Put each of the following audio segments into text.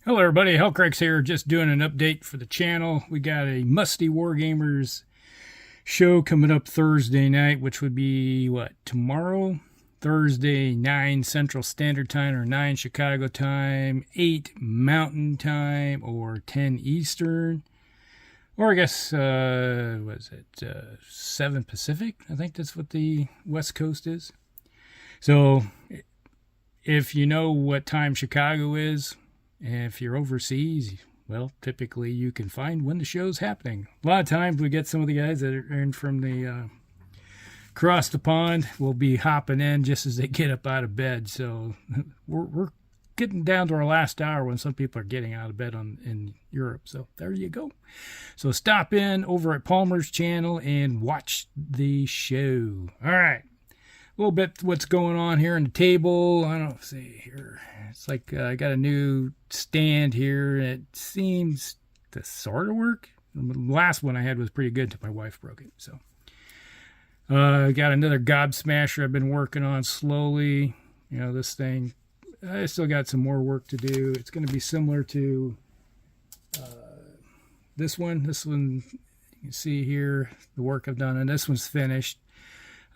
Hello everybody, Hellcracks here, just doing an update for the channel. We got a Musty Wargamers show coming up Thursday night, which would be, tomorrow? Thursday, 9 Central Standard Time, or 9 Chicago time, 8 Mountain Time, or 10 Eastern. Or I guess, 7 Pacific? I think that's what the West Coast is. So, if you know what time Chicago is, and if you're overseas, well, typically you can find when the show's happening. A lot of times we get some of the guys that are in from the across the pond will be hopping in just as they get up out of bed. So we're getting down to our last hour when some people are getting out of bed in Europe. So there you go. So stop in over at Palmer's channel and watch the show. All right. A little bit what's going on here on the table. I don't see here. It's like I got a new stand here. It seems to sort of work. The last one I had was pretty good until my wife broke it. So I got another Gobsmasher I've been working on slowly. You know, this thing, I still got some more work to do. It's going to be similar to this one. This one, you can see here the work I've done, and this one's finished.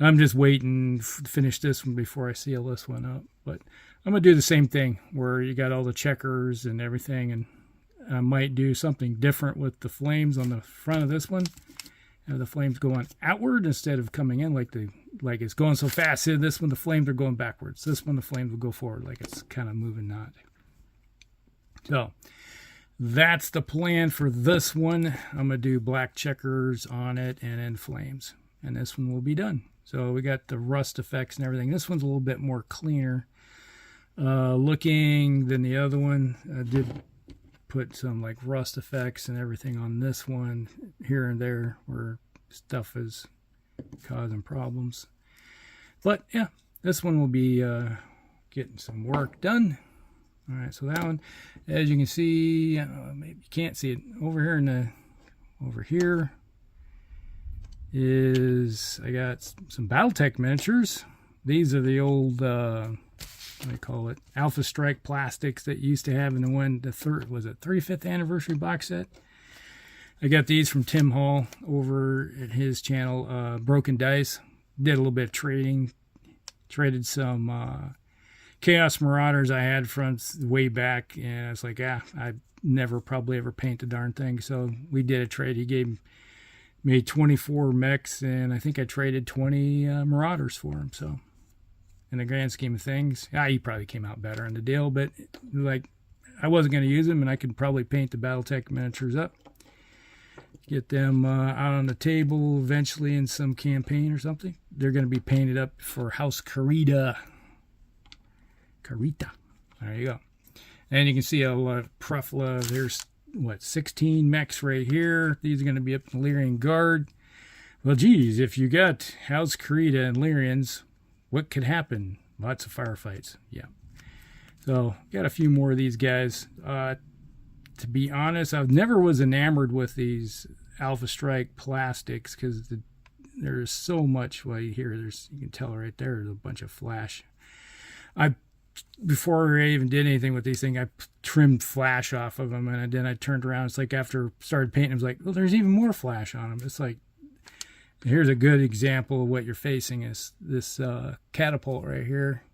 I'm just waiting to finish this one before I seal this one up. But I'm going to do the same thing where you got all the checkers and everything. And I might do something different with the flames on the front of this one. Have the flames going outward instead of coming in like it's going so fast. See, this one, the flames are going backwards. This one, the flames will go forward like it's kind of moving not. So that's the plan for this one. I'm going to do black checkers on it and then flames. And this one will be done. So we got the rust effects and everything. This one's a little bit more cleaner looking than the other one. I did put some like rust effects and everything on this one here and there where stuff is causing problems. But yeah, this one will be getting some work done. All right, so that one, as you can see, maybe you can't see it over here over here. I got some Battletech Miniatures. These are the old, what do you call it, Alpha Strike plastics that you used to have in the 35th anniversary box set. I got these from Tim Hall over at his channel, Broken Dice. Did a little bit of trading. Traded some Chaos Marauders I had from way back, and I was like, I'd never probably ever paint the darn thing. So we did a trade. He made 24 mechs, and I think I traded 20 Marauders for him. So in the grand scheme of things, he probably came out better in the deal, but like I wasn't going to use them, and I could probably paint the Battletech Miniatures up, get them out on the table eventually in some campaign or something. They're going to be painted up for House Carita. There you go. And you can see a lot of Prefla. There's 16 mechs right here. These are going to be up in Lyrian Guard. Well, geez, if you got House Carita and Lyrians, what could happen? Lots of firefights. Yeah. So, got a few more of these guys. To be honest, I never was enamored with these Alpha Strike plastics because there's so much. Well, you can tell right there, there's a bunch of flash. Before I even did anything with these things, I trimmed flash off of them, and then I turned around. It's like after I started painting, I was like, well, there's even more flash on them. It's like, here's a good example of what you're facing is this catapult right here.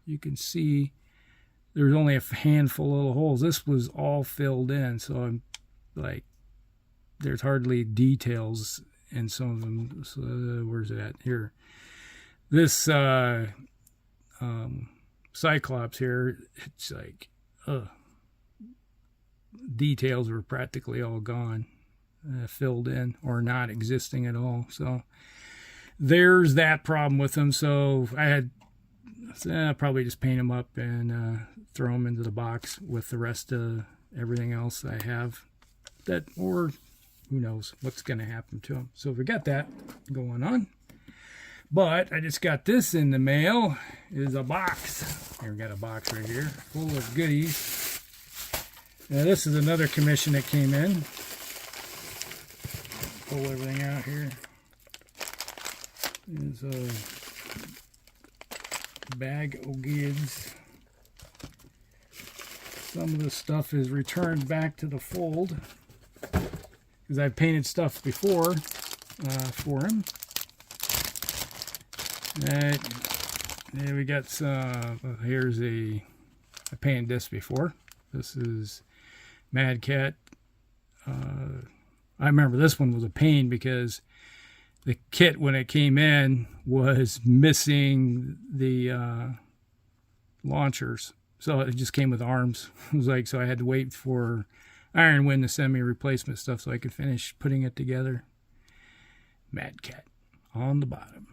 You can see there's only a handful of little holes. This was all filled in, so I'm like, there's hardly details in some of them. So where's it at? Here. This Cyclops here, it's like details were practically all gone, filled in or not existing at all. So there's that problem with them. So I'll probably just paint them up and throw them into the box with the rest of everything else I have, or who knows what's going to happen to them. So we got that going on. But I just got this in the mail. Is a box. Here we got a box right here full of goodies. Now this is another commission that came in. Pull everything out here. There's a bag of goods. some of the stuff is returned back to the fold because I've painted stuff before for him. Right. Yeah, we got some. Here's I painted this before. This is Mad Cat. I remember this one was a pain because the kit when it came in was missing the launchers, so it just came with arms. It was like, so I had to wait for Iron Wind to send me replacement stuff so I could finish putting it together. Mad Cat on the bottom.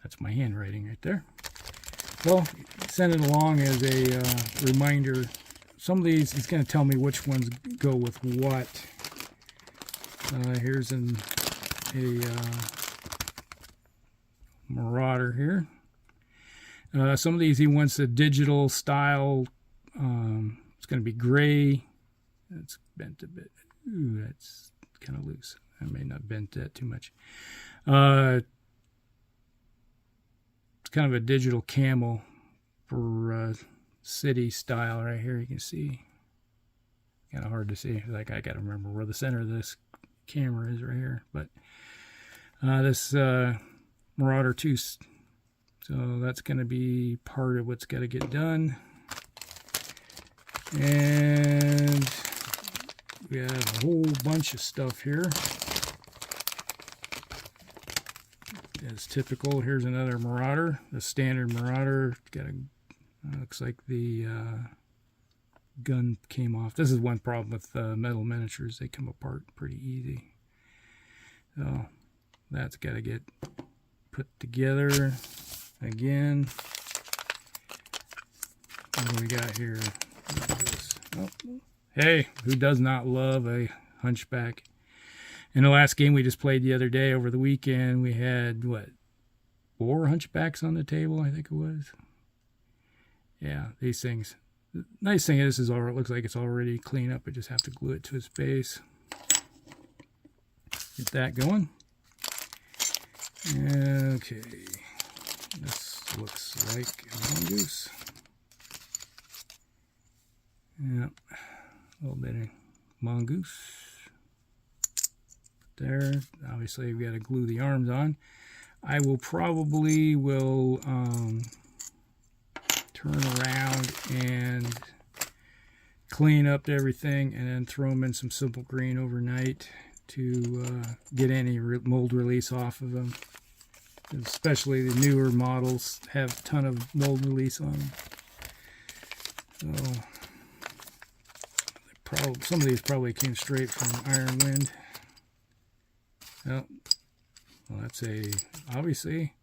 That's my handwriting right there. Well, send it along as a reminder. Some of these, he's going to tell me which ones go with what. Here's a Marauder here. Some of these he wants a digital style. It's going to be gray. That's bent a bit. Ooh, that's kind of loose. I may not bent that too much. It's kind of a digital camel for city style right here. You can see. Kind of hard to see. Like, I got to remember where the center of this camera is right here. But this Marauder 2, so that's going to be part of what's got to get done. And we have a whole bunch of stuff here. As typical, here's another Marauder, the standard Marauder. Got a looks like the gun came off. This is one problem with metal miniatures; they come apart pretty easy. So that's got to get put together again. What do we got here? Oh, hey, who does not love a hunchback? In the last game we just played the other day over the weekend, we had, what, 4 hunchbacks on the table, I think it was. Yeah, these things. The nice thing is, it looks like it's already clean up. I just have to glue it to its base. Get that going. Okay. This looks like a mongoose. Yep. A little bit of mongoose. There. Obviously, we've got to glue the arms on. I will probably turn around and clean up everything and then throw them in some simple green overnight to get any mold release off of them. Especially the newer models have a ton of mold release on them. So some of these probably came straight from Iron Wind. Oh, well, that's obviously,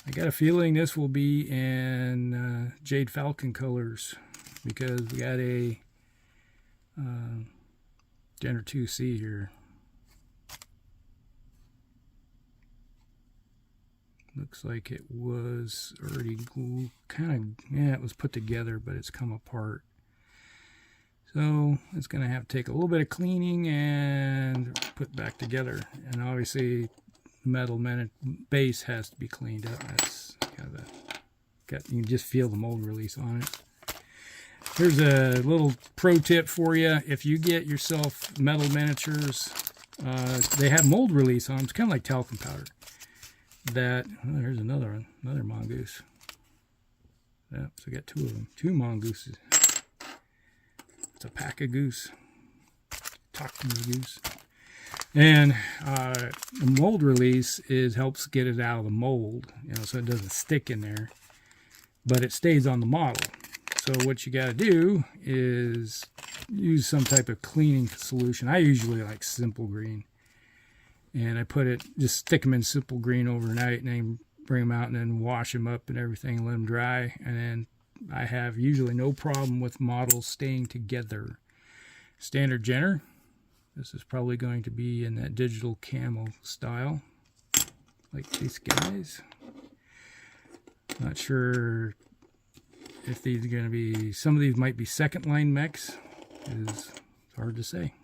I got a feeling this will be in Jade Falcon colors because we got a Jenner 2C here. Looks like it was already glued, it was put together, but it's come apart. So it's going to have to take a little bit of cleaning and put back together. And obviously, the metal base has to be cleaned up. That's kind of you can just feel the mold release on it. Here's a little pro tip for you. If you get yourself metal miniatures, they have mold release on them. It's kind of like talcum powder. There's another one, another mongoose. Yep, so I got 2 of them, 2 mongooses. It's a pack of goose, talking goose. And the mold release helps get it out of the mold, so it doesn't stick in there, but it stays on the model. So what you got to do is use some type of cleaning solution. I usually like simple green, and I just stick them in simple green overnight, and then bring them out and then wash them up and everything, and let them dry, and then I have usually no problem with models staying together. Standard Jenner. This is probably going to be in that digital camo style, like these guys. Not sure if these are going to be, some of these might be second line mechs. It's hard to say.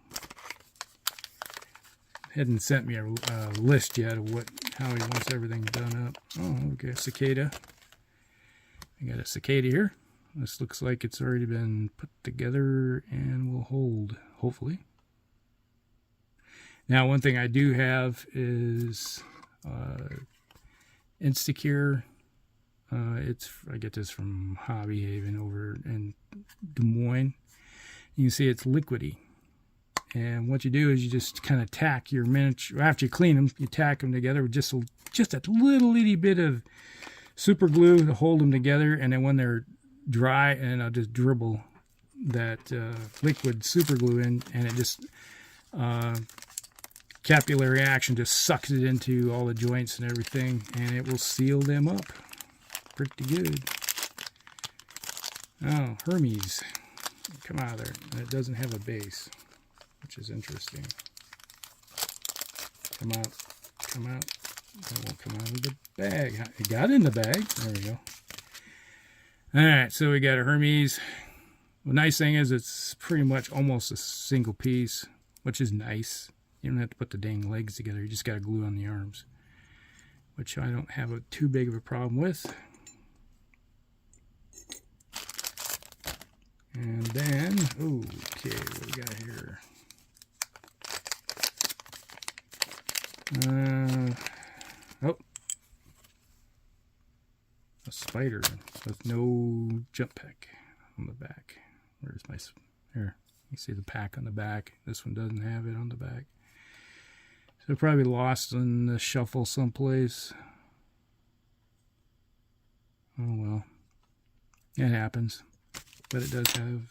Hadn't sent me a list yet of how he wants everything done up. Oh, okay, cicada. I got a cicada here. This looks like it's already been put together and will hold, hopefully. Now, one thing I do have is Instacure. I get this from Hobby Haven over in Des Moines. You can see it's liquidy. And what you do is you just kind of tack your miniature, after you clean them, you tack them together with just a little itty bit of super glue to hold them together. And then when they're dry, and I'll just dribble that liquid super glue in, and it just capillary action just sucks it into all the joints and everything, and it will seal them up pretty good. Oh, Hermes, come out of there. And it doesn't have a base, which is interesting. Come out, come out. That won't come out of the bag. It got in the bag. There we go. All right, so we got a Hermes. The nice thing is it's pretty much almost a single piece, which is nice. You don't have to put the dang legs together. You just got to glue on the arms, which I don't have too big of a problem with. And then, okay, what do we got here? Oh, a spider with no jump pack on the back. Where's my, here, you see the pack on the back. This one doesn't have it on the back. So probably lost in the shuffle someplace. Oh well, it happens. But it does have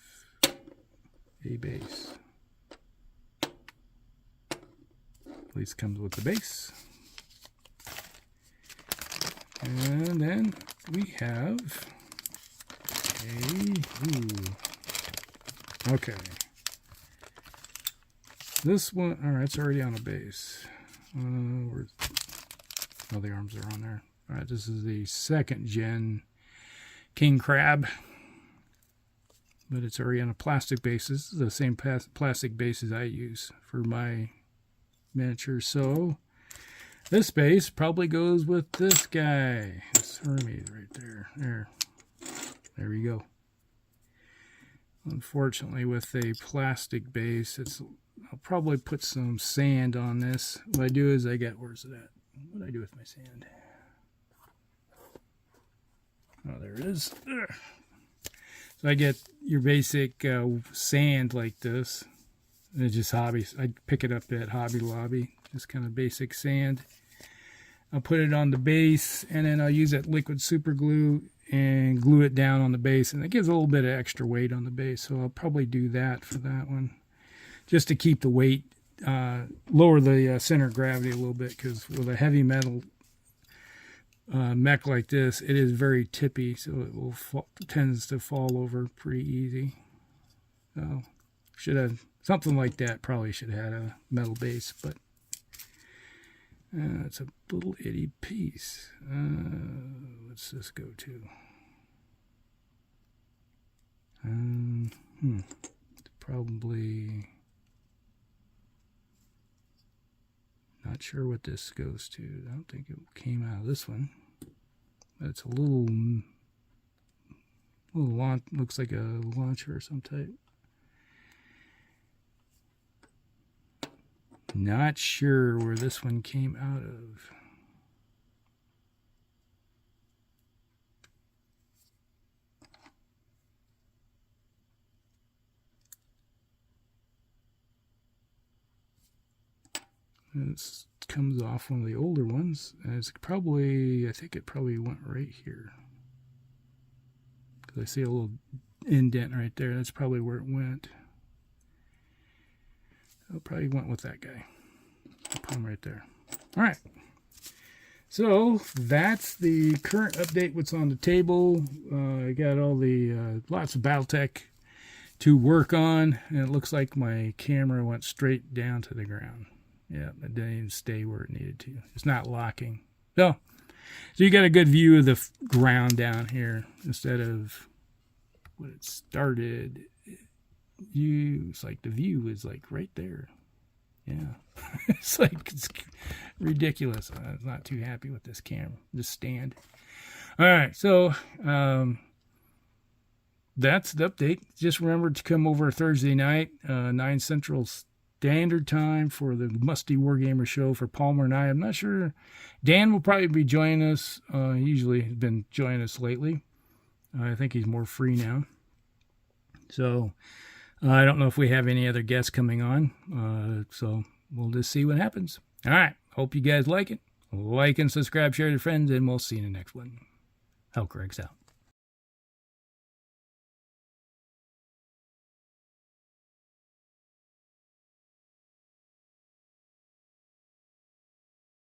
a base. At least comes with the base. And then we have okay. This one, all right, it's already on a base. Oh, the arms are on there. All right, this is the 2nd gen King Crab, but it's already on a plastic base. This is the same plastic base as I use for my miniature. So this base probably goes with this guy. This Hermes right there. There we go. Unfortunately, with a plastic base, I'll probably put some sand on this. What I do is where's it at? What do I do with my sand? Oh, there it is. Ugh. So I get your basic sand like this. And it's just hobby. I pick it up at Hobby Lobby. Just kind of basic sand. I'll put it on the base, and then I'll use that liquid super glue and glue it down on the base. And it gives a little bit of extra weight on the base. So I'll probably do that for that one, just to keep the weight, lower the center of gravity a little bit, because with a heavy metal mech like this, it is very tippy, so it tends to fall over pretty easy. So should have something like that. Probably should have had a metal base, but it's a little itty piece. What's this go to? Probably not sure what this goes to. I don't think it came out of this one. But it's a little looks like a launcher or some type. Not sure where this one came out of. It comes off one of the older ones, and it's probably, I think it probably went right here, because I see a little indent right there. That's probably where it went. It probably went with that guy. I'll put him right there. All right. So that's the current update. What's on the table? I got all the lots of Battletech to work on, and it looks like my camera went straight down to the ground. Yeah, it didn't even stay where it needed to. It's not locking. So you got a good view of the ground down here instead of what it started. It's like the view is like right there. Yeah, it's ridiculous. I'm not too happy with this camera, this stand. All right, so that's the update. Just remember to come over Thursday night, 9 Central Standard Time for the Musty Wargamer show for Palmer and I. I'm not sure. Dan will probably be joining us. He usually has been joining us lately. I think he's more free now. So I don't know if we have any other guests coming on. So we'll just see what happens. All right. Hope you guys like it. Like and subscribe, share with your friends, and we'll see you in the next one. Hellcrags out.